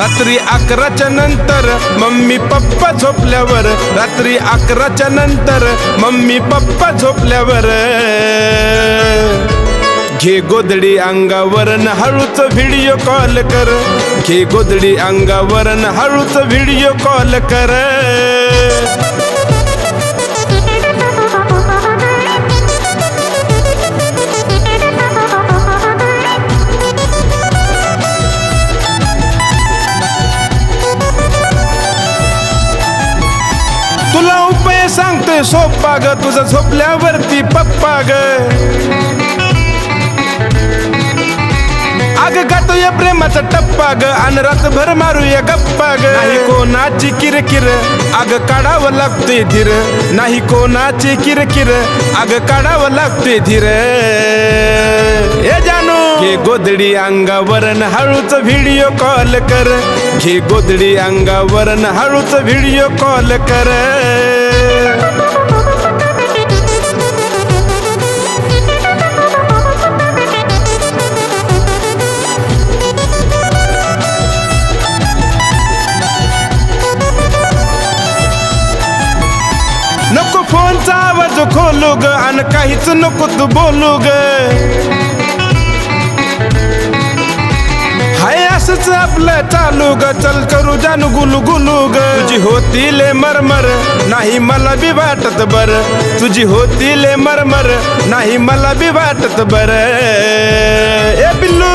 रात्री 11च्या नंतर mummy papa झोपल्यावर, रात्री 11च्या नंतर मम्मी पप्पा झोपल्यावर घे गोधडी अंगावरन हळूच व्हिडिओ कॉल कर, घे गोधडी अंगावरन हळूच व्हिडिओ कॉल कर. तुला उपाय सांगतोय सोपा ग, तुझं झोपल्यावरती पप्पा ग. अग गातोय प्रेमाचा टप्पा ग, अन रातभर मारूया गप्पा ग. नाही कोणाची किरकिर, अग काढावं लागतोय धीर, नाही कोणाची किरकिर, अग काढावं लागतोय धीर. ए जानू, घे गोधडी अंगावरन हळूच व्हिडिओ कॉल कर, घे गोधडी अंगावरन हळूच व्हिडिओ कॉल कर. नको फोनचा आवाज खोलू ग, अन काहीच नको तू बोलू ग. हाय असंच आपलं चालू ग, चल करू जानू गुलू गुलू ग. तुझी होती ले मरमर, नाही मला बी वाटत बर, तुझी होती ले मरमर, नाही मला बी वाटत बर. ए बिल्लू,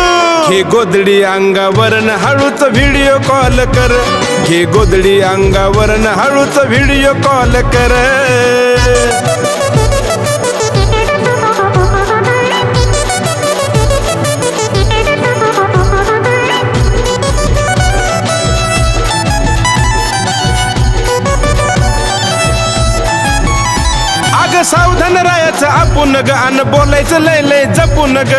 घे गोधडी अंगावरन हळूच व्हिडिओ कॉल कर, घे गोधडी अंगावरन हळूच व्हिडिओ कॉल कर. अग सावधान राहायचं आपण ग, अन बोलायचं लय लय जपून ग.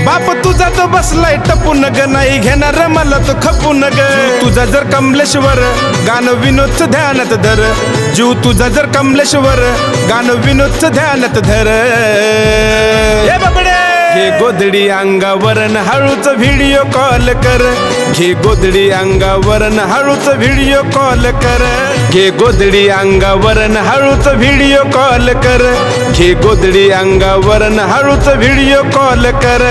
बाप तुझा तो बसलाय टपून ग, नाही घेणार मला तो खपून ग. तुझा जर कमलेश्वर गाणं विनोदचं ध्यानात धर, जीव तुझा जर कमलेश्वर गाणं विनोदचं ध्यानात धर. ए बाबडे, घे गोधडी अंगावरन हळूच व्हिडिओ कॉल कर, घे गोधडी अंगावरन हळूच व्हिडिओ कॉल कर. घे गोधडी अंगावरन हळूच व्हिडिओ कॉल कर, घे गोधडी अंगावरन हळूच व्हिडिओ कॉल कर.